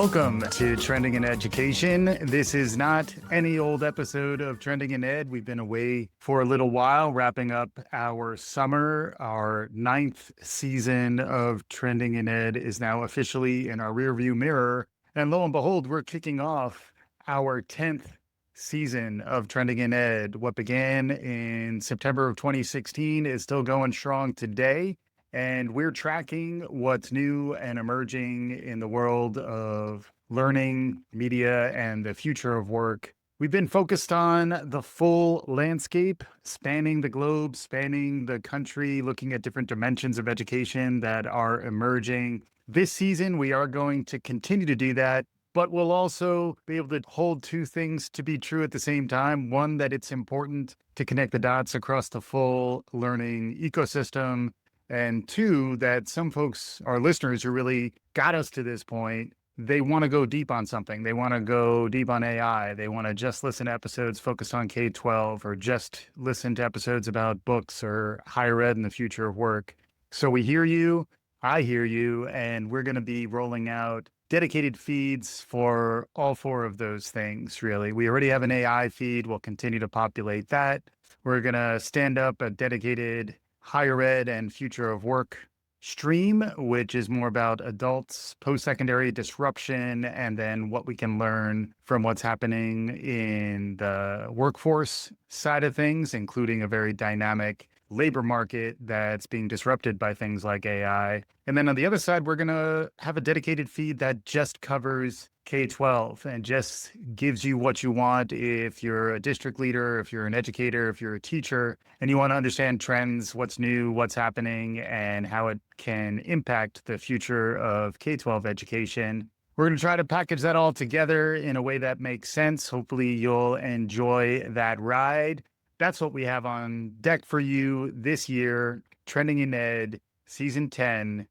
Welcome to Trending in Education. This is not any old episode of Trending in Ed. We've been away for a little while, wrapping up our summer. Our 9th season of Trending in Ed is now officially in our rearview mirror. And lo and behold, we're kicking off our 10th season of Trending in Ed. What began in September of 2016 is still going strong today. And we're tracking what's new and emerging in the world of learning, media, and the future of work. We've been focused on the full landscape, spanning the globe, spanning the country, looking at different dimensions of education that are emerging. This season, we are going to continue to do that, but we'll also be able to hold two things to be true at the same time. One, that it's important to connect the dots across the full learning ecosystem. And two, that some folks, our listeners who really got us to this point, they want to go deep on something. They want to go deep on AI. They want to just listen to episodes focused on K-12 or just listen to episodes about books or higher ed and the future of work. So we hear you, I hear you, and we're going to be rolling out dedicated feeds for all four of those things, really. We already have an AI feed. We'll continue to populate that. We're going to stand up a dedicated higher ed and future of work stream, which is more about adults, post-secondary disruption, and then what we can learn from what's happening in the workforce side of things, including a very dynamic labor market that's being disrupted by things like AI. And then on the other side, we're going to have a dedicated feed that just covers K-12 and just gives you what you want if you're a district leader, if you're an educator, if you're a teacher, and you want to understand trends, what's new, what's happening, and how it can impact the future of K-12 education. We're going to try to package that all together in a way that makes sense. Hopefully you'll enjoy that ride. That's what we have on deck for you this year. Trending in Ed, Season 10,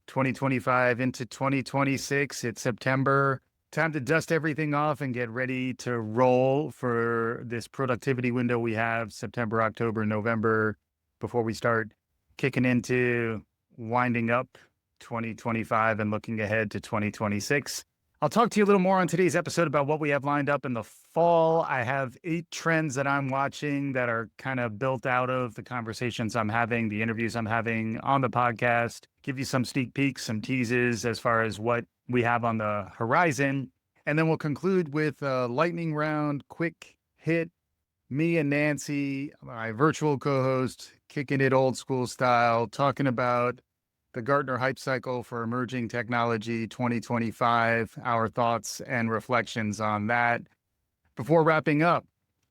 2025 into 2026. It's September. Time to dust everything off and get ready to roll for this productivity window we have, September, October, November, before we start kicking into winding up 2025 and looking ahead to 2026. I'll talk to you a little more on today's episode about what we have lined up in the fall. I have 8 trends that I'm watching that are kind of built out of the conversations I'm having, the interviews I'm having on the podcast, give you some sneak peeks, some teases as far as what we have on the horizon. And then we'll conclude with a lightning round, quick hit. Me and Nancy, my virtual co-host, kicking it old school style, talking about the Gartner hype cycle for emerging technology 2025, our thoughts and reflections on that. Before wrapping up,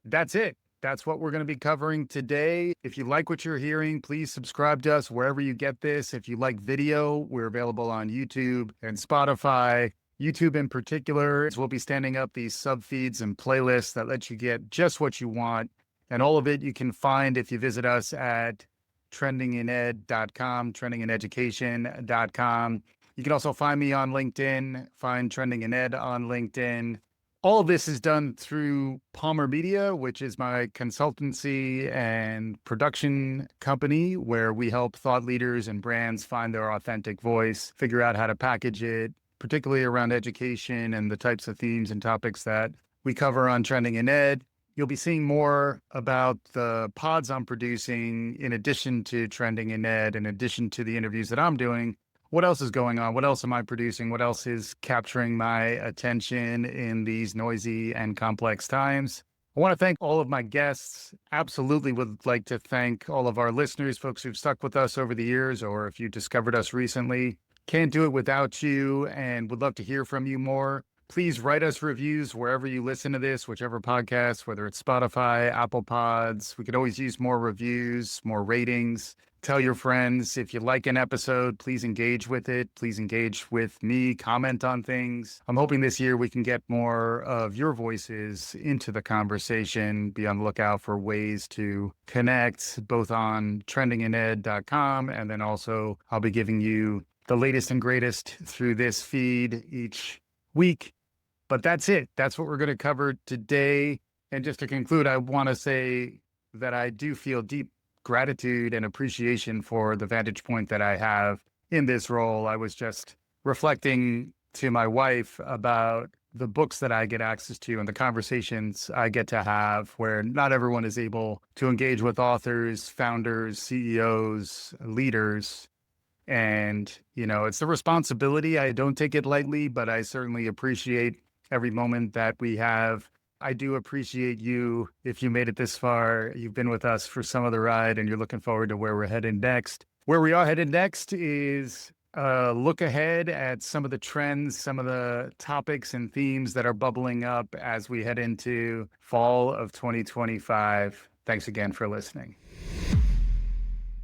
that's it. That's what we're going to be covering today. If you like what you're hearing, please subscribe to us wherever you get this. If you like video, we're available on YouTube and Spotify. YouTube in particular, we'll be standing up these sub feeds and playlists that let you get just what you want. And all of it you can find if you visit us at trendingined.com, trendingineducation.com. You can also find me on LinkedIn, find Trending in Ed on LinkedIn. All of this is done through Palmer Media, which is my consultancy and production company where we help thought leaders and brands find their authentic voice, figure out how to package it, particularly around education and the types of themes and topics that we cover on Trending in Ed. You'll be seeing more about the pods I'm producing in addition to Trending in Ed, in addition to the interviews that I'm doing. What else is going on? What else am I producing? What else is capturing my attention in these noisy and complex times? I want to thank all of my guests. Absolutely would like to thank all of our listeners, folks who've stuck with us over the years, or if you discovered us recently. Can't do it without you and would love to hear from you more. Please write us reviews wherever you listen to this, whichever podcast, whether it's Spotify, Apple Pods. We could always use more reviews, more ratings. Tell your friends. If you like an episode, please engage with it. Please engage with me, comment on things. I'm hoping this year we can get more of your voices into the conversation. Be on the lookout for ways to connect both on trendingined.com, and then also I'll be giving you the latest and greatest through this feed each week. But that's it. That's what we're going to cover today. And just to conclude, I want to say that I do feel deep gratitude and appreciation for the vantage point that I have in this role. I was just reflecting to my wife about the books that I get access to and the conversations I get to have, where not everyone is able to engage with authors, founders, CEOs, leaders. And, it's a responsibility. I don't take it lightly, but I certainly appreciate every moment that we have. I do appreciate you. If you made it this far, you've been with us for some of the ride and you're looking forward to where we're headed next. Where we are headed next is a look ahead at some of the trends, some of the topics and themes that are bubbling up as we head into fall of 2025. Thanks again for listening.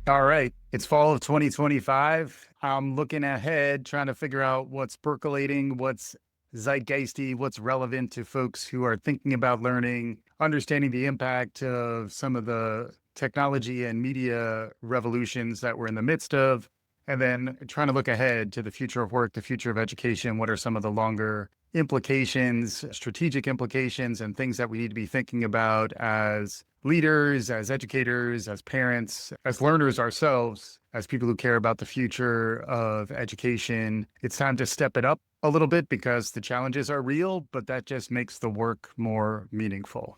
All right. It's fall of 2025. I'm looking ahead, trying to figure out what's percolating, what's zeitgeisty, what's relevant to folks who are thinking about learning, understanding the impact of some of the technology and media revolutions that we're in the midst of, and then trying to look ahead to the future of work, the future of education. What are some of the longer implications, strategic implications, and things that we need to be thinking about as leaders, as educators, as parents, as learners ourselves, as people who care about the future of education. It's time to step it up a little bit because the challenges are real, but that just makes the work more meaningful.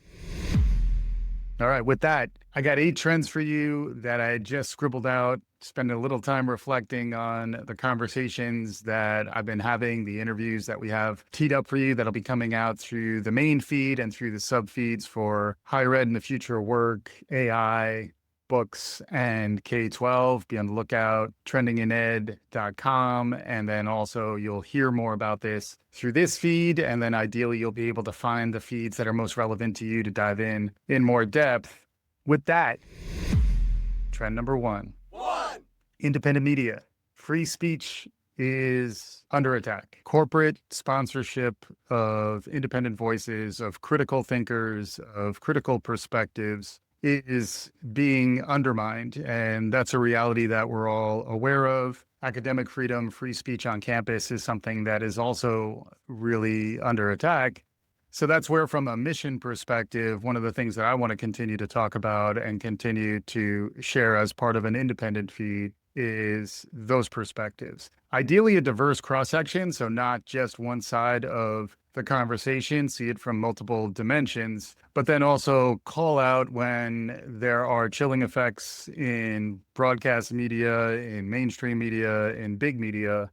All right, with that, I got 8 trends for you that I just scribbled out, spending a little time reflecting on the conversations that I've been having, the interviews that we have teed up for you that'll be coming out through the main feed and through the sub feeds for higher ed and the future of work, AI, books, and K-12. Be on the lookout, trendingined.com. And then also you'll hear more about this through this feed. And then ideally you'll be able to find the feeds that are most relevant to you to dive in more depth. With that, trend number 1. Independent media. Free speech is under attack. Corporate sponsorship of independent voices, of critical thinkers, of critical perspectives is being undermined. And that's a reality that we're all aware of. Academic freedom, free speech on campus is something that is also really under attack. So that's where, from a mission perspective, one of the things that I want to continue to talk about and continue to share as part of an independent feed is those perspectives. Ideally, a diverse cross-section, so not just one side of the conversation, see it from multiple dimensions, but then also call out when there are chilling effects in broadcast media, in mainstream media, in big media,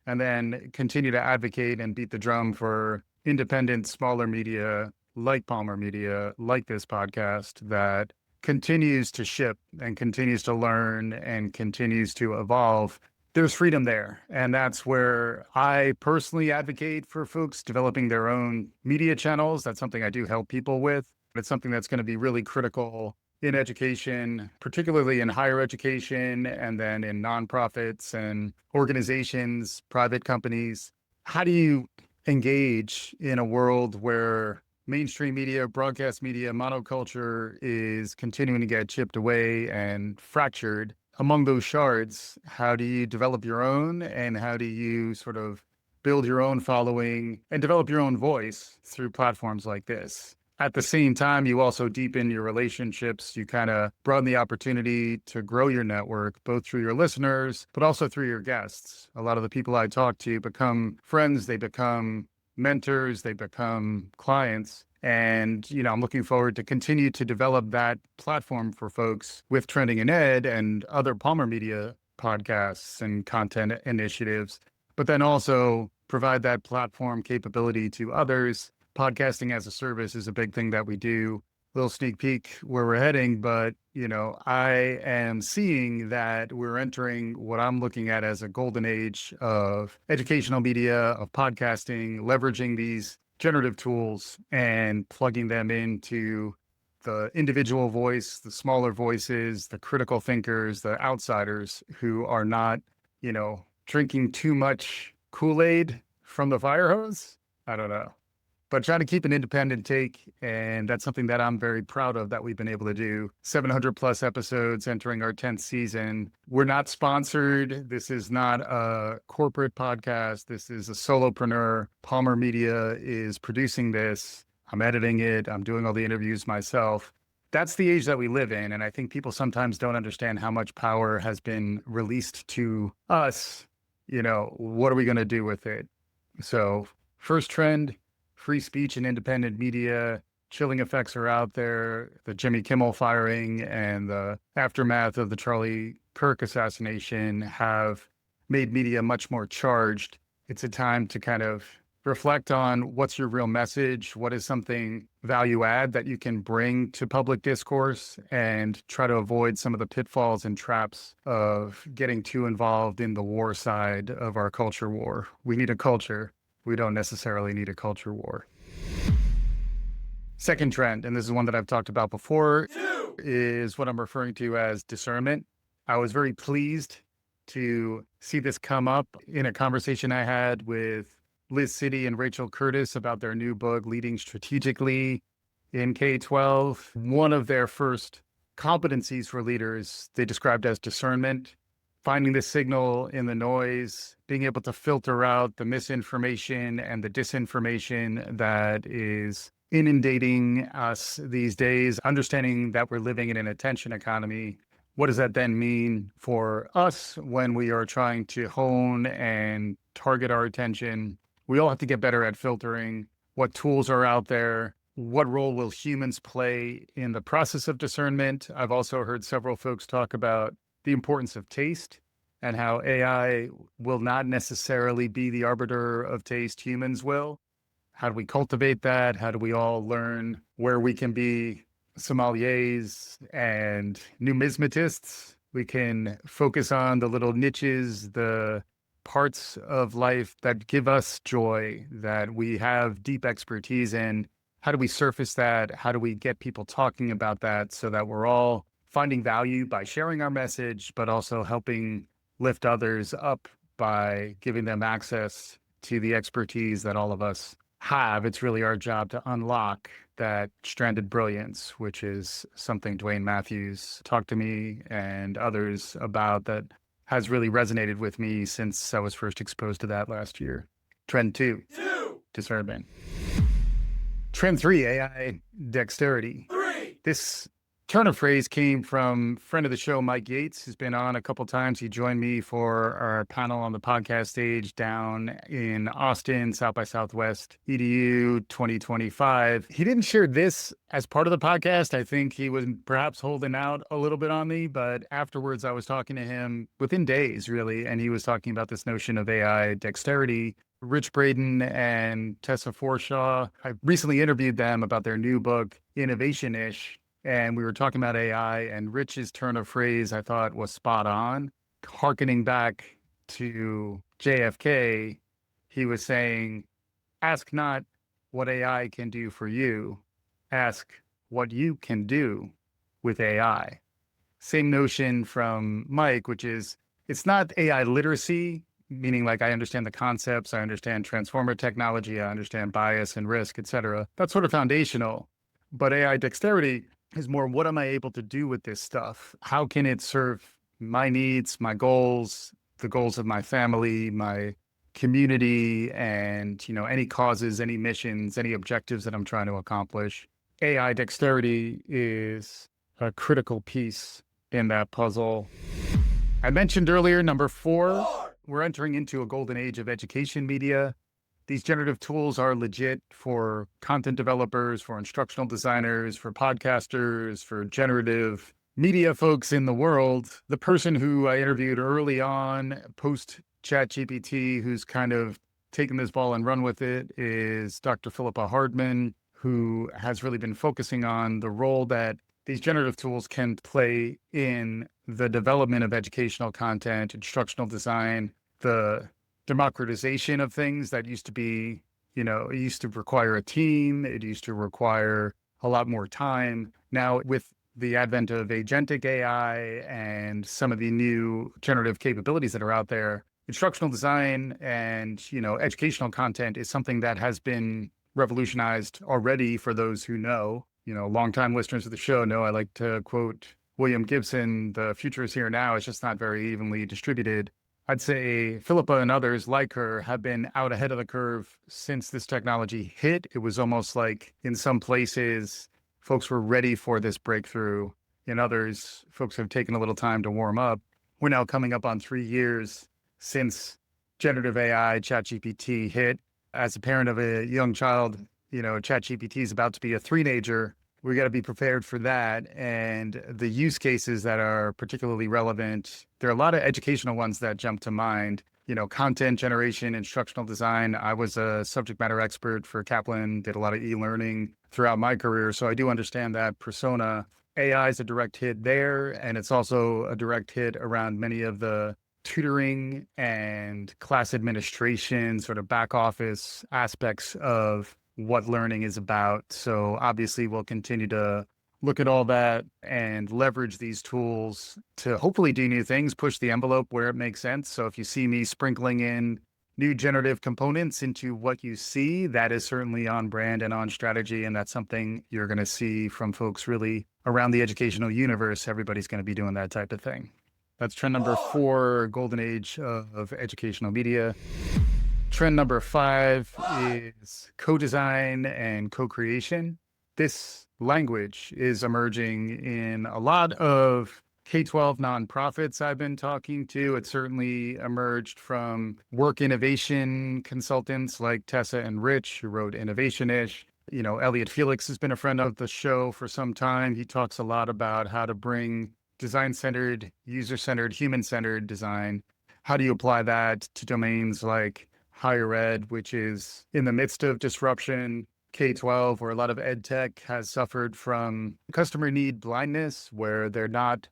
and then continue to advocate and beat the drum for independent, smaller media like Palmer Media, like this podcast, that continues to ship and continues to learn and continues to evolve. There's freedom there. And that's where I personally advocate for folks developing their own media channels. That's something I do help people with. It's something that's going to be really critical in education, particularly in higher education, and then in nonprofits and organizations, private companies. How do you engage in a world where mainstream media, broadcast media, monoculture is continuing to get chipped away and fractured? Among those shards, how do you develop your own, and how do you sort of build your own following and develop your own voice through platforms like this? At the same time, you also deepen your relationships. You kind of broaden the opportunity to grow your network, both through your listeners, but also through your guests. A lot of the people I talk to become friends, they become mentors, they become clients. And, I'm looking forward to continue to develop that platform for folks with Trending in Ed and other Palmer Media podcasts and content initiatives, but then also provide that platform capability to others. Podcasting as a service is a big thing that we do. Little sneak peek where we're heading, but, I am seeing that we're entering what I'm looking at as a golden age of educational media, of podcasting, leveraging these generative tools and plugging them into the individual voice, the smaller voices, the critical thinkers, the outsiders who are not, drinking too much Kool-Aid from the fire hose. I don't know. But trying to keep an independent take, and that's something that I'm very proud of that we've been able to do. 700 plus episodes entering our 10th season. We're not sponsored. This is not a corporate podcast. This is a solopreneur. Palmer Media is producing this. I'm editing it. I'm doing all the interviews myself. That's the age that we live in, and I think people sometimes don't understand how much power has been released to us. What are we going to do with it? So first trend, free speech and independent media. Chilling effects are out there. The Jimmy Kimmel firing and the aftermath of the Charlie Kirk assassination have made media much more charged. It's a time to kind of reflect on what's your real message, what is something value add that you can bring to public discourse, and try to avoid some of the pitfalls and traps of getting too involved in the war side of our culture war. We need a culture. We don't necessarily need a culture war. Second trend, and this is one that I've talked about before, is what I'm referring to as discernment. I was very pleased to see this come up in a conversation I had with Liz City and Rachel Curtis about their new book, Leading Strategically in K-12. One of their first competencies for leaders they described as discernment, finding the signal in the noise, being able to filter out the misinformation and the disinformation that is inundating us these days, understanding that we're living in an attention economy. What does that then mean for us when we are trying to hone and target our attention? We all have to get better at filtering what tools are out there. What role will humans play in the process of discernment? I've also heard several folks talk about the importance of taste and how AI will not necessarily be the arbiter of taste, humans will. How do we cultivate that? How do we all learn where we can be sommeliers and numismatists? We can focus on the little niches, the parts of life that give us joy, that we have deep expertise in. How do we surface that? How do we get people talking about that so that we're all finding value by sharing our message, but also helping lift others up by giving them access to the expertise that all of us have? It's really our job to unlock that stranded brilliance, which is something Dwayne Matthews talked to me and others about that has really resonated with me since I was first exposed to that last year. Trend two, discernment. Trend three, AI dexterity. This turn of phrase came from friend of the show, Mike Yates, who's been on a couple times. He joined me for our panel on the podcast stage down in Austin, South by Southwest EDU 2025. He didn't share this as part of the podcast. I think he was perhaps holding out a little bit on me, but afterwards I was talking to him within days, really, and he was talking about this notion of AI dexterity. Rich Braden and Tessa Forshaw, I recently interviewed them about their new book, Innovation-ish, and we were talking about AI, and Rich's turn of phrase I thought was spot on. Harkening back to JFK, he was saying, ask not what AI can do for you, ask what you can do with AI. Same notion from Mike, which is, it's not AI literacy, meaning like I understand the concepts, I understand transformer technology, I understand bias and risk, et cetera. That's sort of foundational. But AI dexterity is more, what am I able to do with this stuff? How can it serve my needs, my goals, the goals of my family, my community, and any causes, any missions, any objectives that I'm trying to accomplish? AI dexterity is a critical piece in that puzzle. I mentioned earlier, number 4, we're entering into a golden age of education media. These generative tools are legit for content developers, for instructional designers, for podcasters, for generative media folks in the world. The person who I interviewed early on, post ChatGPT, who's kind of taken this ball and run with it, is Dr. Philippa Hardman, who has really been focusing on the role that these generative tools can play in the development of educational content, instructional design, the democratization of things that used to be, it used to require a team. It used to require a lot more time. Now, with the advent of agentic AI and some of the new generative capabilities that are out there, instructional design and, educational content is something that has been revolutionized already for those who know. Longtime listeners of the show know I like to quote William Gibson, the future is here now, it's just not very evenly distributed. I'd say Philippa and others like her have been out ahead of the curve since this technology hit. It was almost like in some places, folks were ready for this breakthrough. In others, folks have taken a little time to warm up. We're now coming up on 3 years since generative AI, ChatGPT hit. As a parent of a young child, ChatGPT is about to be a three-nager. We got to be prepared for that. And the use cases that are particularly relevant, there are a lot of educational ones that jump to mind. Content generation, instructional design. I was a subject matter expert for Kaplan, did a lot of e-learning throughout my career. So I do understand that persona. AI is a direct hit there. And it's also a direct hit around many of the tutoring and class administration, sort of back office aspects of what learning is about. So obviously we'll continue to look at all that and leverage these tools to hopefully do new things, push the envelope where it makes sense. So if you see me sprinkling in new generative components into what you see, that is certainly on brand and on strategy. And that's something you're going to see from folks really around the educational universe. Everybody's going to be doing that type of thing. That's trend number 4, golden age of educational media. Trend number 5 is co-design and co-creation. This language is emerging in a lot of K-12 nonprofits I've been talking to. It certainly emerged from work innovation consultants like Tessa and Rich, who wrote Innovation-ish. Elliot Felix has been a friend of the show for some time. He talks a lot about how to bring design-centered, user-centered, human-centered design. How do you apply that to domains like higher ed, which is in the midst of disruption? K-12, where a lot of ed tech has suffered from customer need blindness, where they're not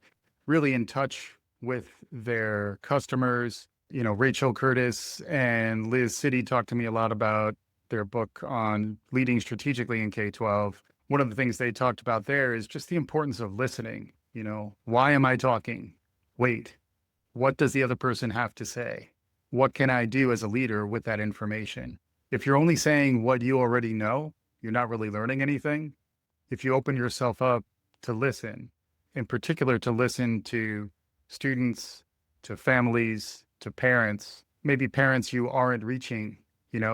really in touch with their customers. Rachel Curtis and Liz City talked to me a lot about their book on leading strategically in K-12. One of the things they talked about there is just the importance of listening. Why am I talking? Wait, what does the other person have to say? What can I do as a leader with that information? If you're only saying what you already know, you're not really learning anything. If you open yourself up to listen, in particular to listen to students, to families, to parents, maybe parents you aren't reaching.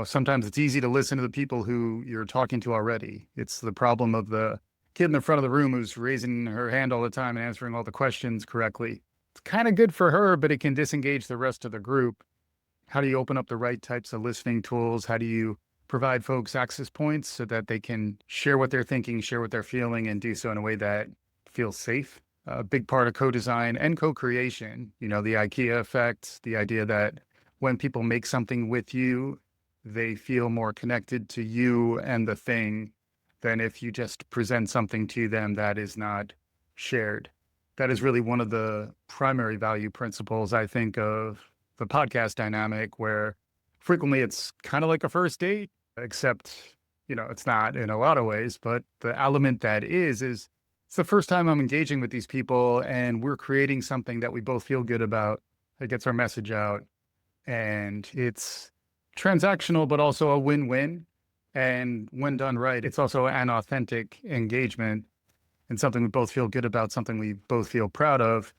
Sometimes it's easy to listen to the people who you're talking to already. It's the problem of the kid in the front of the room who's raising her hand all the time and answering all the questions correctly. It's kind of good for her, but it can disengage the rest of the group. How do you open up the right types of listening tools? How do you provide folks access points so that they can share what they're thinking, share what they're feeling, and do so in a way that feels safe? A big part of co-design and co-creation, the IKEA effect, the idea that when people make something with you, they feel more connected to you and the thing than if you just present something to them that is not shared. That is really one of the primary value principles, I think, of the podcast dynamic, where frequently it's kind of like a first date, except, it's not in a lot of ways, but the element that is it's the first time I'm engaging with these people and we're creating something that we both feel good about. It gets our message out and it's transactional, but also a win-win. And when done right, it's also an authentic engagement and something we both feel good about, something we both feel proud of.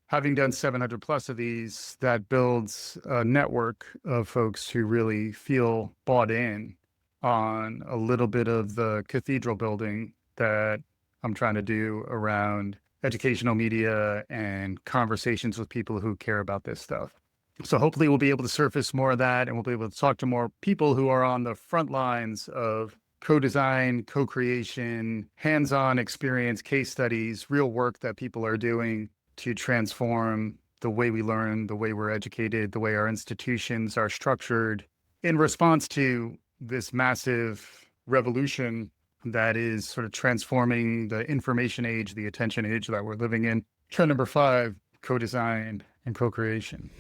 Having done 700 plus of these, that builds a network of folks who really feel bought in on a little bit of the cathedral building that I'm trying to do around educational media and conversations with people who care about this stuff. So hopefully we'll be able to surface more of that and we'll be able to talk to more people who are on the front lines of co-design, co-creation, hands-on experience, case studies, real work that people are doing to transform the way we learn, the way we're educated, the way our institutions are structured in response to this massive revolution that is sort of transforming the information age, the attention age that we're living in. Trend number 5, co-design and co-creation.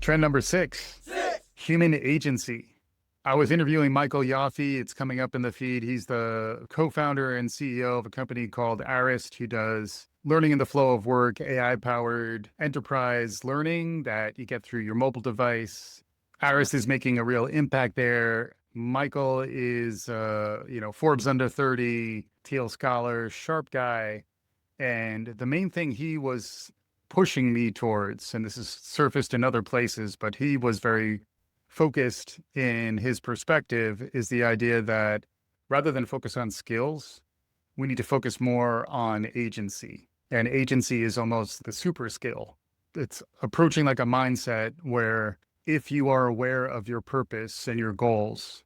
Trend number 6, human agency. I was interviewing Michael Yates. It's coming up in the feed. He's the co-founder and CEO of a company called AIineducation, who does learning in the flow of work, AI-powered enterprise learning that you get through your mobile device. AIineducation is making a real impact there. Michael is, Forbes under 30, Teal Scholar, sharp guy. And the main thing he was pushing me towards, and this is surfaced in other places, but he was very focused in his perspective, is the idea that rather than focus on skills, we need to focus more on agency. And agency is almost the super skill. It's approaching like a mindset where if you are aware of your purpose and your goals,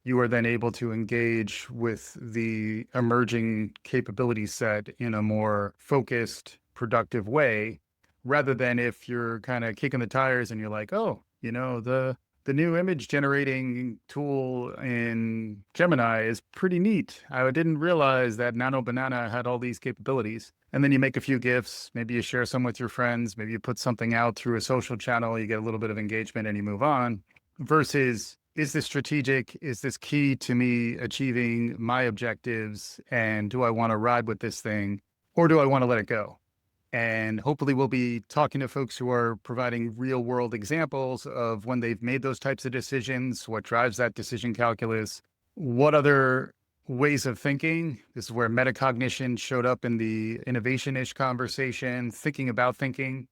you are then able to engage with the emerging capability set in a more focused, productive way, rather than if you're kind of kicking the tires and you're like, oh, the new image generating tool in Gemini is pretty neat. I didn't realize that Nano Banana had all these capabilities. And then you make a few GIFs, maybe you share some with your friends, maybe you put something out through a social channel, you get a little bit of engagement and you move on, versus is this strategic? Is this key to me achieving my objectives? And do I want to ride with this thing or do I want to let it go? And hopefully we'll be talking to folks who are providing real world examples of when they've made those types of decisions, what drives that decision calculus, what other ways of thinking. This is where metacognition showed up in the innovation-ish conversation, thinking about thinking.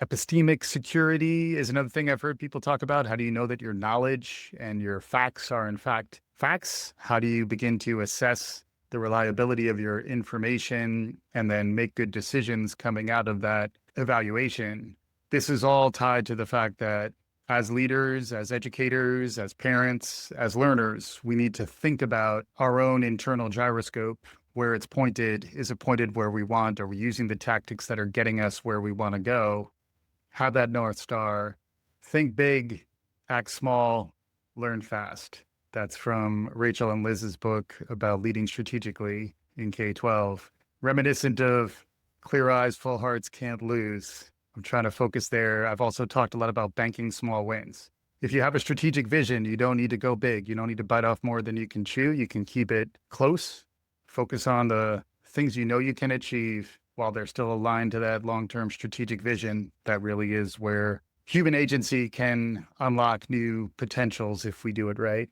Epistemic security is another thing I've heard people talk about. How do you know that your knowledge and your facts are in fact facts? How do you begin to assess the reliability of your information and then make good decisions coming out of that evaluation? This is all tied to the fact that as leaders, as educators, as parents, as learners, we need to think about our own internal gyroscope, where it's pointed. Is it pointed where we want? Are we using the tactics that are getting us where we want to go? Have that North Star. Think big, act small, learn fast. That's from Rachel and Liz's book about leading strategically in K-12. Reminiscent of clear eyes, full hearts, can't lose. I'm trying to focus there. I've also talked a lot about banking small wins. If you have a strategic vision, you don't need to go big. You don't need to bite off more than you can chew. You can keep it close. Focus on the things you know you can achieve while they're still aligned to that long-term strategic vision. That really is where human agency can unlock new potentials if we do it right.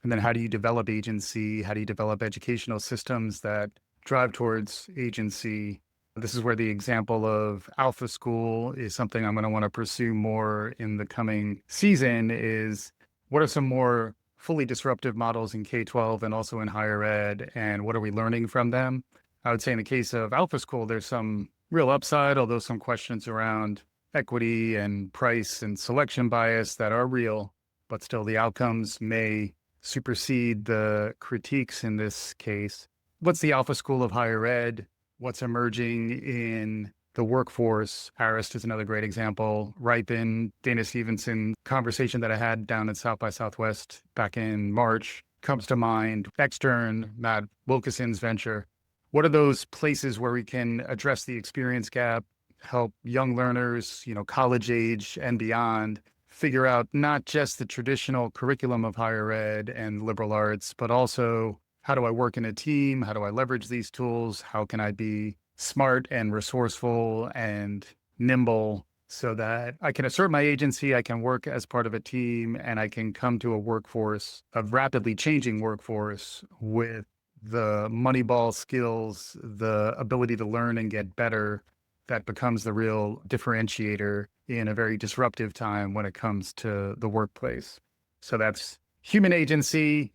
And then how do you develop agency? How do you develop educational systems that drive towards agency? This is where the example of Alpha School is something I'm going to want to pursue more in the coming season. Is what are some more fully disruptive models in K-12 and also in higher ed, and what are we learning from them? I would say in the case of Alpha School, there's some real upside, although some questions around equity and price and selection bias that are real, but still the outcomes may supersede the critiques in this case. What's the Alpha School of higher ed? What's emerging in the workforce? Arist is another great example. Ripen, Dana Stevenson conversation that I had down at South by Southwest back in March comes to mind. Extern, Matt Wilkinson's venture. What are those places where we can address the experience gap, help young learners, college age and beyond, figure out not just the traditional curriculum of higher ed and liberal arts, but also how do I work in a team? How do I leverage these tools? How can I be smart and resourceful and nimble so that I can assert my agency, I can work as part of a team, and I can come to a workforce, a rapidly changing workforce with the Moneyball skills, the ability to learn and get better, that becomes the real differentiator in a very disruptive time when it comes to the workplace. So that's human agency,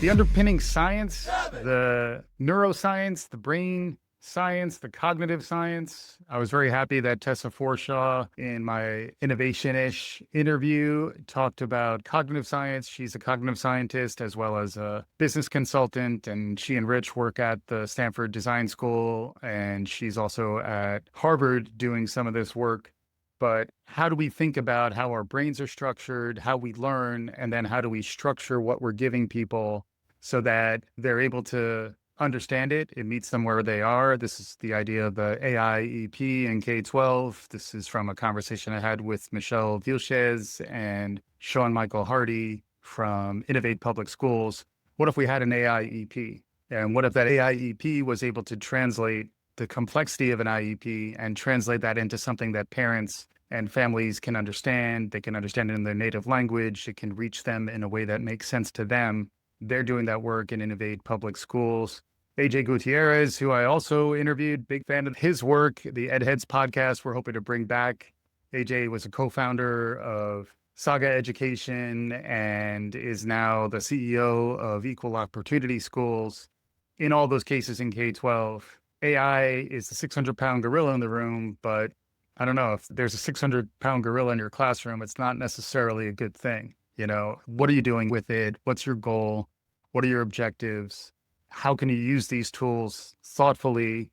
the underpinning science, the neuroscience, the brain science, the cognitive science. I was very happy that Tessa Forshaw in my innovation-ish interview talked about cognitive science. She's a cognitive scientist as well as a business consultant, and she and Rich work at the Stanford Design School, and she's also at Harvard doing some of this work. But how do we think about how our brains are structured, how we learn, and then how do we structure what we're giving people so that they're able to understand it? It meets them where they are. This is the idea of the AIEP in K-12. This is from a conversation I had with Michelle Vilches and Sean Michael Hardy from Innovate Public Schools. What if we had an AIEP? And what if that AIEP was able to translate the complexity of an IEP and translate that into something that parents and families can understand? They can understand it in their native language. It can reach them in a way that makes sense to them. They're doing that work in Innovate Public Schools. AJ Gutierrez, who I also interviewed, big fan of his work, the Ed Heads podcast, we're hoping to bring back. AJ was a co-founder of Saga Education and is now the CEO of Equal Opportunity Schools. In all those cases in K-12, AI is the 600-pound gorilla in the room, but I don't know, if there's a 600-pound gorilla in your classroom, it's not necessarily a good thing. What are you doing with it? What's your goal? What are your objectives? How can you use these tools thoughtfully?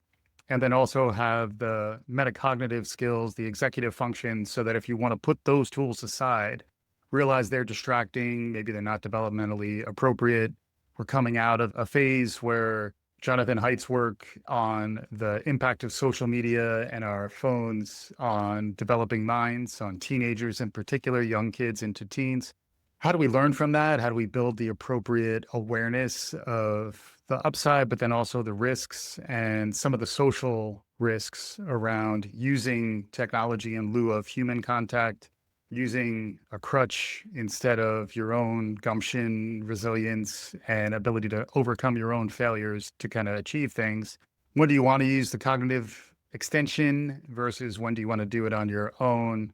And then also have the metacognitive skills, the executive function, so that if you want to put those tools aside, realize they're distracting, maybe they're not developmentally appropriate. We're coming out of a phase where Jonathan Haidt's work on the impact of social media and our phones on developing minds, on teenagers in particular, young kids into teens. How do we learn from that? How do we build the appropriate awareness of the upside, but then also the risks and some of the social risks around using technology in lieu of human contact, using a crutch instead of your own gumption, resilience, and ability to overcome your own failures to kind of achieve things? When do you want to use the cognitive extension versus when do you want to do it on your own?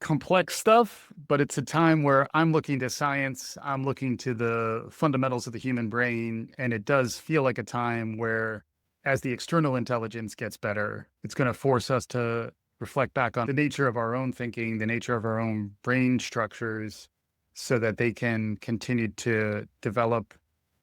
Complex stuff, but it's a time where I'm looking to science, I'm looking to the fundamentals of the human brain, and it does feel like a time where, as the external intelligence gets better, it's going to force us to reflect back on the nature of our own thinking, the nature of our own brain structures, so that they can continue to develop.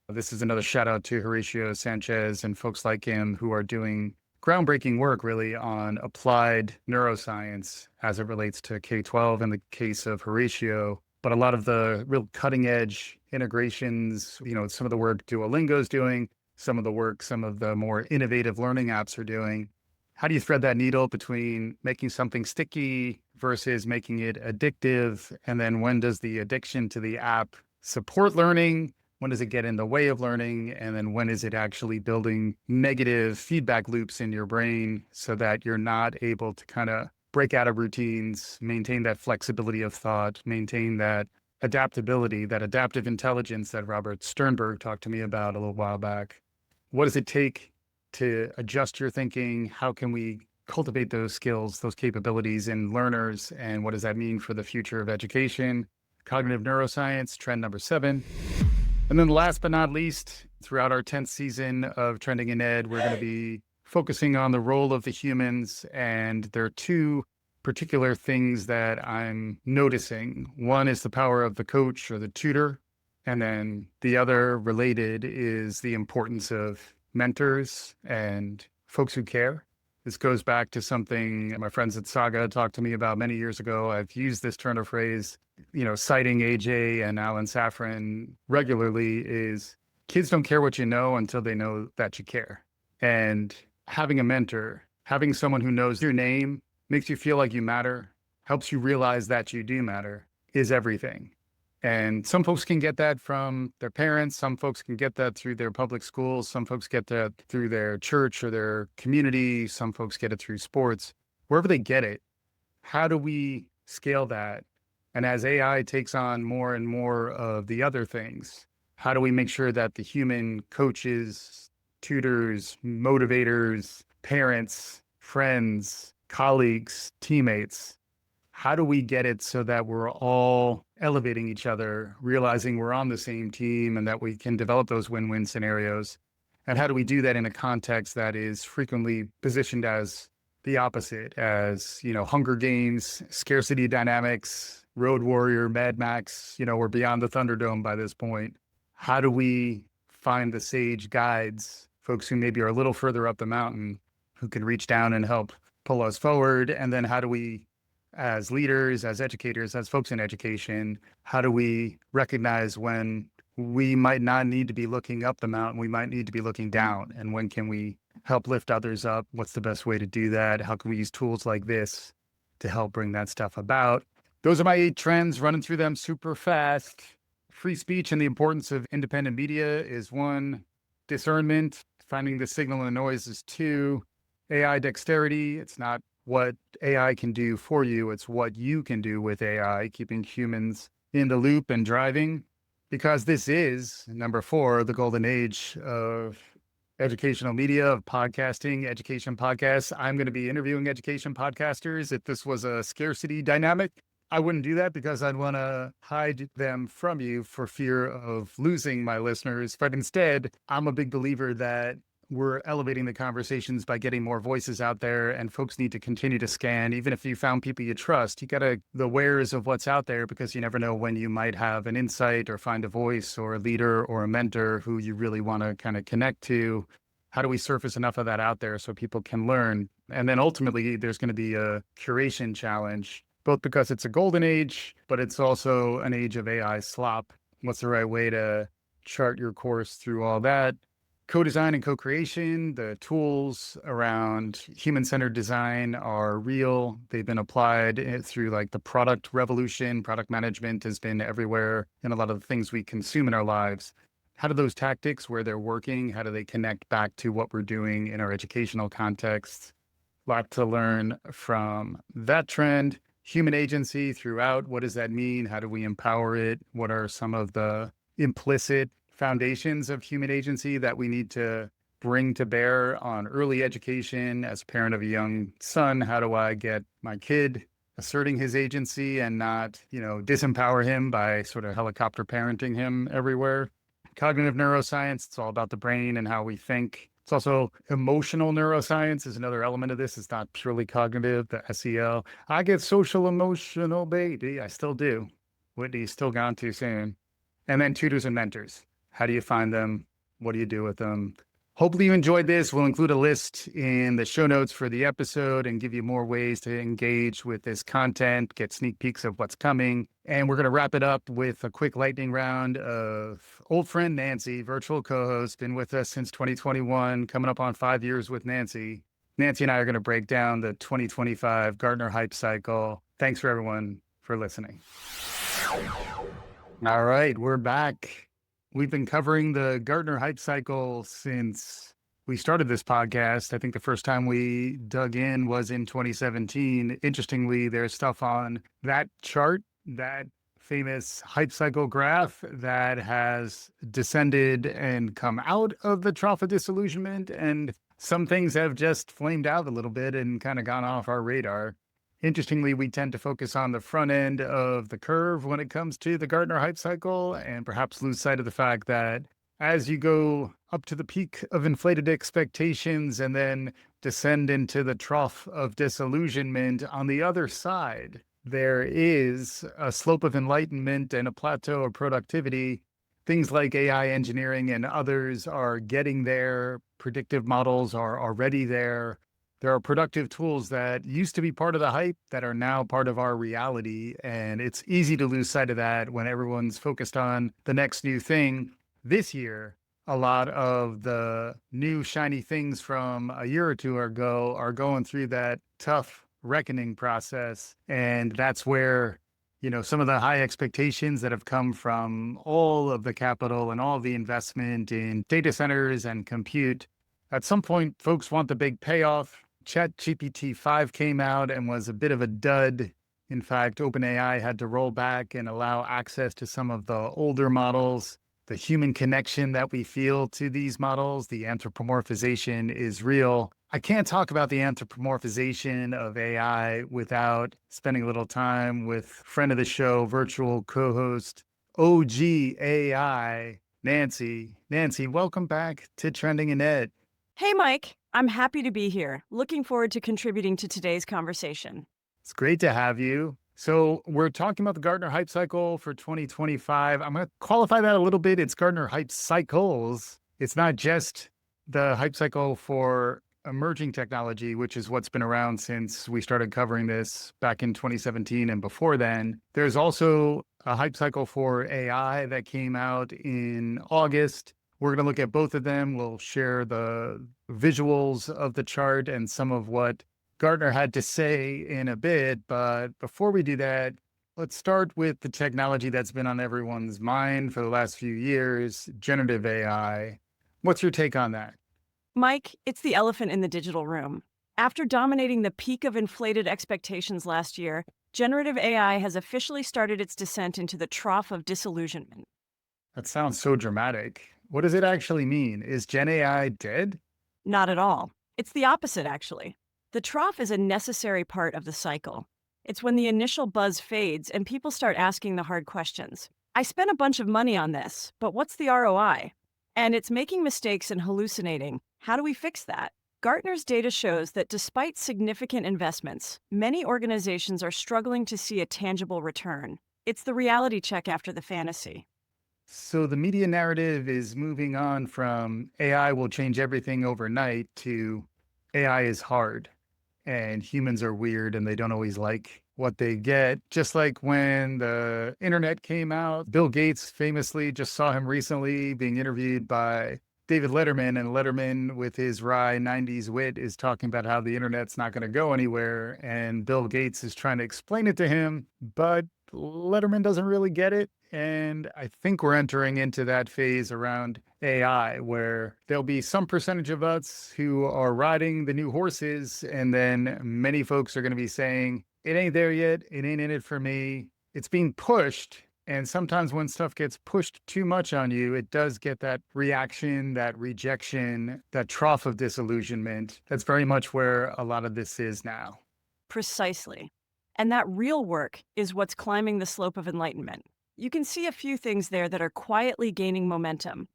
This is another shout out to Horatio Sanchez and folks like him who are doing groundbreaking work really on applied neuroscience as it relates to K-12 in the case of Horatio, but a lot of the real cutting edge integrations, some of the work Duolingo's doing, some of the work some of the more innovative learning apps are doing. How do you thread that needle between making something sticky versus making it addictive? And then when does the addiction to the app support learning? When does it get in the way of learning? And then when is it actually building negative feedback loops in your brain so that you're not able to kind of break out of routines, maintain that flexibility of thought, maintain that adaptability, that adaptive intelligence that Robert Sternberg talked to me about a little while back? What does it take to adjust your thinking? How can we cultivate those skills, those capabilities in learners? And what does that mean for the future of education? Cognitive neuroscience, trend number 7. And then last but not least, throughout our 10th season of Trending in Ed, we're going to be focusing on the role of the humans. And there are 2 particular things that I'm noticing. One is the power of the coach or the tutor. And then the other related is the importance of mentors and folks who care. This goes back to something my friends at Saga talked to me about many years ago. I've used this turn of phrase, citing AJ and Alan Safran regularly, is kids don't care what you know until they know that you care. And having a mentor, having someone who knows your name, makes you feel like you matter, helps you realize that you do matter, is everything. And some folks can get that from their parents. Some folks can get that through their public schools. Some folks get that through their church or their community. Some folks get it through sports. Wherever they get it, how do we scale that? And as AI takes on more and more of the other things, how do we make sure that the human coaches, tutors, motivators, parents, friends, colleagues, teammates, how do we get it so that we're all elevating each other, realizing we're on the same team and that we can develop those win-win scenarios? And how do we do that in a context that is frequently positioned as the opposite, as, Hunger Games, scarcity dynamics, Road Warrior, Mad Max, we're beyond the Thunderdome by this point. How do we find the sage guides, folks who maybe are a little further up the mountain, who can reach down and help pull us forward? And then how do we, as leaders, as educators, as folks in education, how do we recognize when we might not need to be looking up the mountain, we might need to be looking down? And when can we help lift others up? What's the best way to do that? How can we use tools like this to help bring that stuff about? Those are my 8 trends, running through them super fast. Free speech and the importance of independent media is 1. Discernment, finding the signal in the noise, is 2. AI dexterity, it's not what AI can do for you, it's what you can do with AI, keeping humans in the loop and driving. Because this is, number 4, the golden age of educational media, of podcasting, education podcasts. I'm going to be interviewing education podcasters. If this was a scarcity dynamic, I wouldn't do that because I'd want to hide them from you for fear of losing my listeners. But instead, I'm a big believer that we're elevating the conversations by getting more voices out there, and folks need to continue to scan. Even if you found people you trust, you got to the wares of what's out there, because you never know when you might have an insight or find a voice or a leader or a mentor who you really want to kind of connect to. How do we surface enough of that out there so people can learn? And then ultimately, there's going to be a curation challenge, both because it's a golden age, but it's also an age of AI slop. What's the right way to chart your course through all that? Co-design and co-creation, the tools around human-centered design are real. They've been applied through like the product revolution. Product management has been everywhere in a lot of the things we consume in our lives. How do those tactics, where they're working, how do they connect back to what we're doing in our educational context? A lot to learn from that trend. Human agency throughout. What does that mean? How do we empower it? What are some of the implicit foundations of human agency that we need to bring to bear on early education? As a parent of a young son, how do I get my kid asserting his agency and not, disempower him by sort of helicopter parenting him everywhere? Cognitive neuroscience, it's all about the brain and how we think. It's also emotional neuroscience is another element of this. It's not purely cognitive, the SEL. I get social emotional, baby. I still do. Whitney's still gone too soon. And then tutors and mentors. How do you find them? What do you do with them? Hopefully you enjoyed this. We'll include a list in the show notes for the episode and give you more ways to engage with this content, get sneak peeks of what's coming. And we're going to wrap it up with a quick lightning round of old friend Nancy, virtual co-host, been with us since 2021, coming up on 5 years with Nancy. Nancy and I are going to break down the 2025 Gartner hype cycle. Thanks for everyone for listening. All right, we're back. We've been covering the Gartner hype cycle since we started this podcast. I think the first time we dug in was in 2017. Interestingly, there's stuff on that chart, that famous hype cycle graph, that has descended and come out of the trough of disillusionment. And some things have just flamed out a little bit and kind of gone off our radar. Interestingly, we tend to focus on the front end of the curve when it comes to the Gartner hype cycle, and perhaps lose sight of the fact that as you go up to the peak of inflated expectations and then descend into the trough of disillusionment, on the other side, there is a slope of enlightenment and a plateau of productivity. Things like AI engineering and others are getting there. Predictive models are already there. There are productive tools that used to be part of the hype that are now part of our reality. And it's easy to lose sight of that when everyone's focused on the next new thing. This year, a lot of the new shiny things from a year or two ago are going through that tough reckoning process. And that's where, some of the high expectations that have come from all of the capital and all of the investment in data centers and compute. At some point, folks want the big payoff. ChatGPT 5 came out and was a bit of a dud. In fact, OpenAI had to roll back and allow access to some of the older models. The human connection that we feel to these models, the anthropomorphization, is real. I can't talk about the anthropomorphization of AI without spending a little time with friend of the show, virtual co-host, OG AI, Nancy. Nancy, welcome back to Trending in Ed. Hey, Mike. I'm happy to be here. Looking forward to contributing to today's conversation. It's great to have you. So we're talking about the Gartner hype cycle for 2025. I'm going to qualify that a little bit. It's Gartner hype cycles. It's not just the hype cycle for emerging technology, which is what's been around since we started covering this back in 2017 and before then. There's also a hype cycle for AI that came out in August. We're going to look at both of them. We'll share the visuals of the chart and some of what Gartner had to say in a bit. But before we do that, let's start with the technology that's been on everyone's mind for the last few years, generative AI. What's your take on that? Mike, it's the elephant in the digital room. After dominating the peak of inflated expectations last year, generative AI has officially started its descent into the trough of disillusionment. That sounds so dramatic. What does it actually mean? Is Gen AI dead? Not at all. It's the opposite, actually. The trough is a necessary part of the cycle. It's when the initial buzz fades and people start asking the hard questions. I spent a bunch of money on this, but what's the ROI? And it's making mistakes and hallucinating, How do we fix that? Gartner's data shows that despite significant investments, many organizations are struggling to see a tangible return. It's the reality check after the fantasy. So the media narrative is moving on from AI will change everything overnight to AI is hard and humans are weird and they don't always like what they get. Just like when the internet came out, Bill Gates famously, just saw him recently being interviewed by David Letterman, and Letterman, with his wry 90s wit, is talking about how the internet's not going to go anywhere. And Bill Gates is trying to explain it to him, but Letterman doesn't really get it. And I think we're entering into that phase around AI where there'll be some percentage of us who are riding the new horses, and then many folks are going to be saying, it ain't there yet. It ain't in it for me. It's being pushed. And sometimes when stuff gets pushed too much on you, it does get that reaction, that rejection, that trough of disillusionment. That's very much where a lot of this is now. Precisely. And that real work is what's climbing the slope of enlightenment. You can see a few things there that are quietly gaining momentum.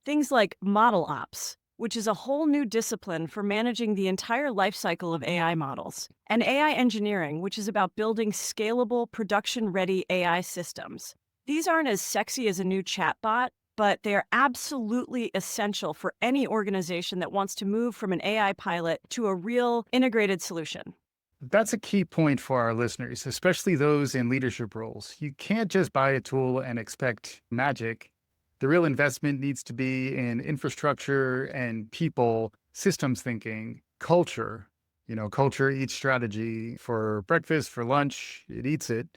Things like model ops, which is a whole new discipline for managing the entire life cycle of AI models, and AI engineering, which is about building scalable, production-ready AI systems. These aren't as sexy as a new chatbot, but they are absolutely essential for any organization that wants to move from an AI pilot to a real integrated solution. That's a key point for our listeners, especially those in leadership roles. You can't just buy a tool and expect magic. The real investment needs to be in infrastructure and people, systems thinking, culture. Culture eats strategy for breakfast, for lunch, it eats it.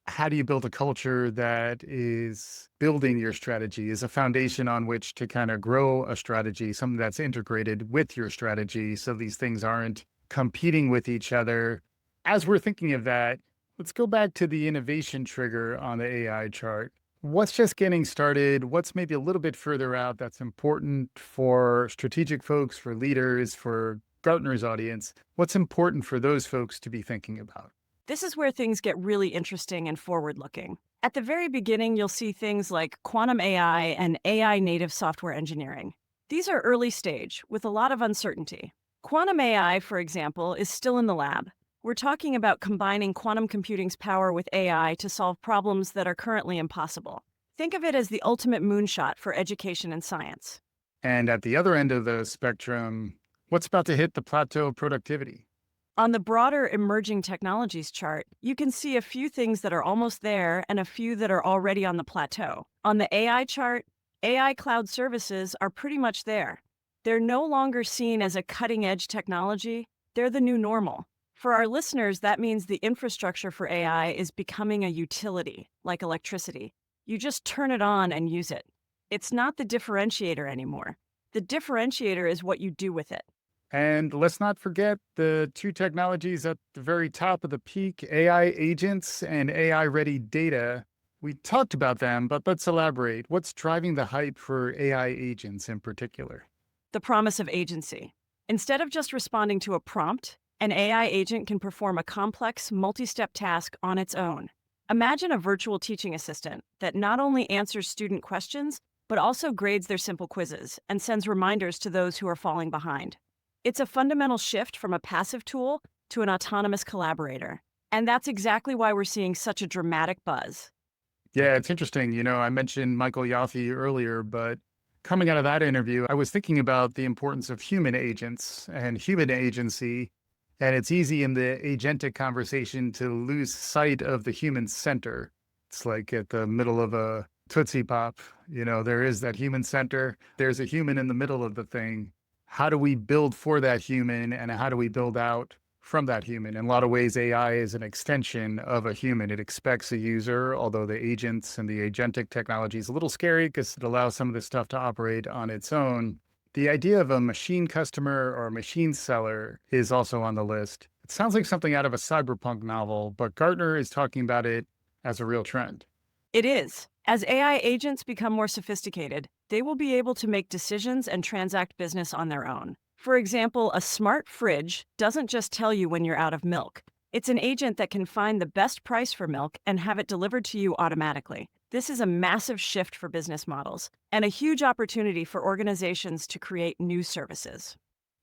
How do you build a culture that is building your strategy, is a foundation on which to kind of grow a strategy, something that's integrated with your strategy so these things aren't competing with each other? As we're thinking of that, let's go back to the innovation trigger on the AI chart. What's just getting started? What's maybe a little bit further out that's important for strategic folks, for leaders, for Gartner's audience? What's important for those folks to be thinking about? This is where things get really interesting and forward-looking. At the very beginning, you'll see things like quantum AI and AI native software engineering. These are early stage, with a lot of uncertainty. Quantum AI, for example, is still in the lab. We're talking about combining quantum computing's power with AI to solve problems that are currently impossible. Think of it as the ultimate moonshot for education and science. And at the other end of the spectrum, what's about to hit the plateau of productivity? On the broader emerging technologies chart, you can see a few things that are almost there and a few that are already on the plateau. On the AI chart, AI cloud services are pretty much there. They're no longer seen as a cutting-edge technology, they're the new normal. For our listeners, that means the infrastructure for AI is becoming a utility, like electricity. You just turn it on and use it. It's not the differentiator anymore. The differentiator is what you do with it. And let's not forget the two technologies at the very top of the peak, AI agents and AI-ready data. We talked about them, but let's elaborate. What's driving the hype for AI agents in particular? The promise of agency. Instead of just responding to a prompt, an AI agent can perform a complex, multi-step task on its own. Imagine a virtual teaching assistant that not only answers student questions, but also grades their simple quizzes and sends reminders to those who are falling behind. It's a fundamental shift from a passive tool to an autonomous collaborator. And that's exactly why we're seeing such a dramatic buzz. Yeah, it's interesting. I mentioned Michael Yates earlier, but coming out of that interview, I was thinking about the importance of human agents and human agency. And it's easy in the agentic conversation to lose sight of the human center. It's like at the middle of a Tootsie Pop, there is that human center. There's a human in the middle of the thing. How do we build for that human, and how do we build out from that human? In a lot of ways, AI is an extension of a human. It expects a user, although the agents and the agentic technology is a little scary because it allows some of this stuff to operate on its own. The idea of a machine customer or a machine seller is also on the list. It sounds like something out of a cyberpunk novel, but Gartner is talking about it as a real trend. It is. As AI agents become more sophisticated, they will be able to make decisions and transact business on their own. For example, a smart fridge doesn't just tell you when you're out of milk. It's an agent that can find the best price for milk and have it delivered to you automatically. This is a massive shift for business models and a huge opportunity for organizations to create new services.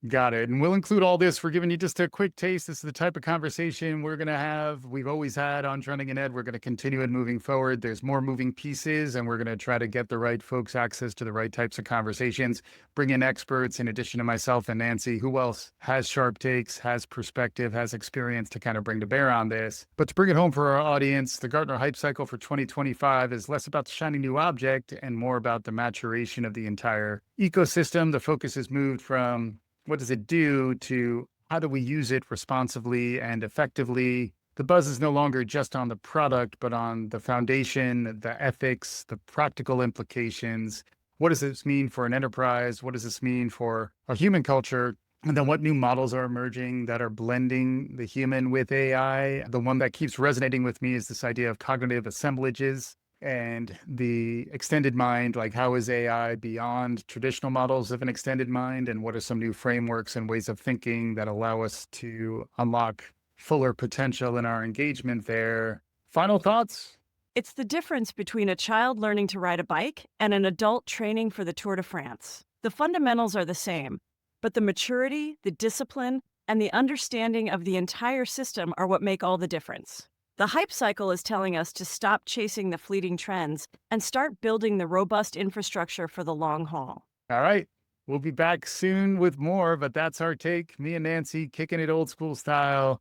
Got it. And we'll include all this. We're giving you just a quick taste. This is the type of conversation we're going to have. We've always had on Trending in Ed. We're going to continue it moving forward. There's more moving pieces, and we're going to try to get the right folks access to the right types of conversations, bring in experts in addition to myself and Nancy. Who else has sharp takes, has perspective, has experience to kind of bring to bear on this? But to bring it home for our audience, the Gartner hype cycle for 2025 is less about the shiny new object and more about the maturation of the entire ecosystem. The focus has moved from what does it do to how do we use it responsibly and effectively? The buzz is no longer just on the product, but on the foundation, the ethics, the practical implications. What does this mean for an enterprise? What does this mean for a human culture? And then what new models are emerging that are blending the human with AI? The one that keeps resonating with me is this idea of cognitive assemblages and the extended mind. Like, how is AI beyond traditional models of an extended mind? And what are some new frameworks and ways of thinking that allow us to unlock fuller potential in our engagement there? Final thoughts? It's the difference between a child learning to ride a bike and an adult training for the Tour de France. The fundamentals are the same, but the maturity, the discipline, and the understanding of the entire system are what make all the difference. The hype cycle is telling us to stop chasing the fleeting trends and start building the robust infrastructure for the long haul. All right. We'll be back soon with more, but that's our take. Me and Nancy kicking it old school style,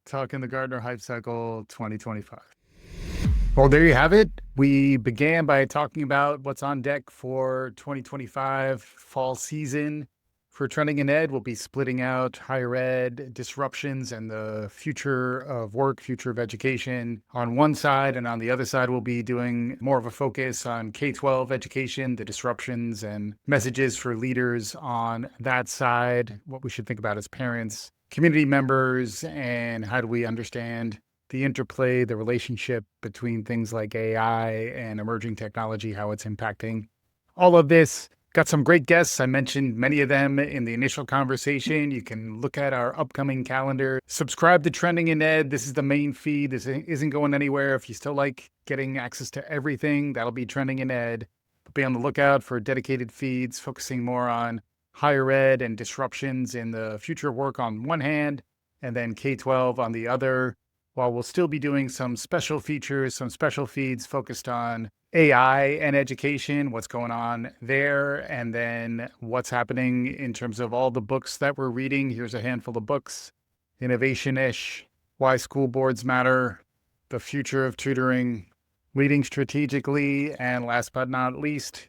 talking the Gartner hype cycle 2025. Well, there you have it. We began by talking about what's on deck for 2025 fall season. For Trending in Ed, we'll be splitting out higher ed disruptions and the future of work, future of education on one side. And on the other side, we'll be doing more of a focus on K-12 education, the disruptions and messages for leaders on that side, what we should think about as parents, community members, and how do we understand the interplay, the relationship between things like AI and emerging technology, how it's impacting all of this. Got some great guests. I mentioned many of them in the initial conversation. You can look at our upcoming calendar. Subscribe to Trending in Ed. This is the main feed. This isn't going anywhere. If you still like getting access to everything, that'll be Trending in Ed. But be on the lookout for dedicated feeds focusing more on higher ed and disruptions in the future of work on one hand, and then K-12 on the other, while we'll still be doing some special features, some special feeds focused on AI and education, what's going on there, and then what's happening in terms of all the books that we're reading. Here's a handful of books: Innovation-ish, Why School Boards Matter, The Future of Tutoring, Leading Strategically, and last but not least,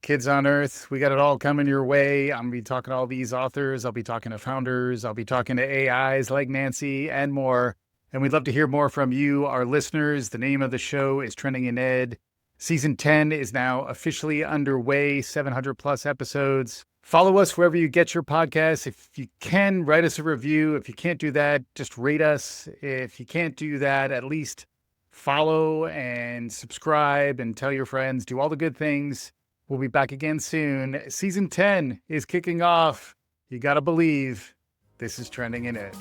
Kids on Earth. We got it all coming your way. I'm going to be talking to all these authors. I'll be talking to founders. I'll be talking to AIs like Nancy and more. And we'd love to hear more from you, our listeners. The name of the show is Trending in Ed. Season 10 is now officially underway, 700 plus episodes. Follow us wherever you get your podcasts. If you can, write us a review. If you can't do that, just rate us. If you can't do that, at least follow and subscribe and tell your friends. Do all the good things. We'll be back again soon. Season 10 is kicking off. You got to believe this is Trending in Ed.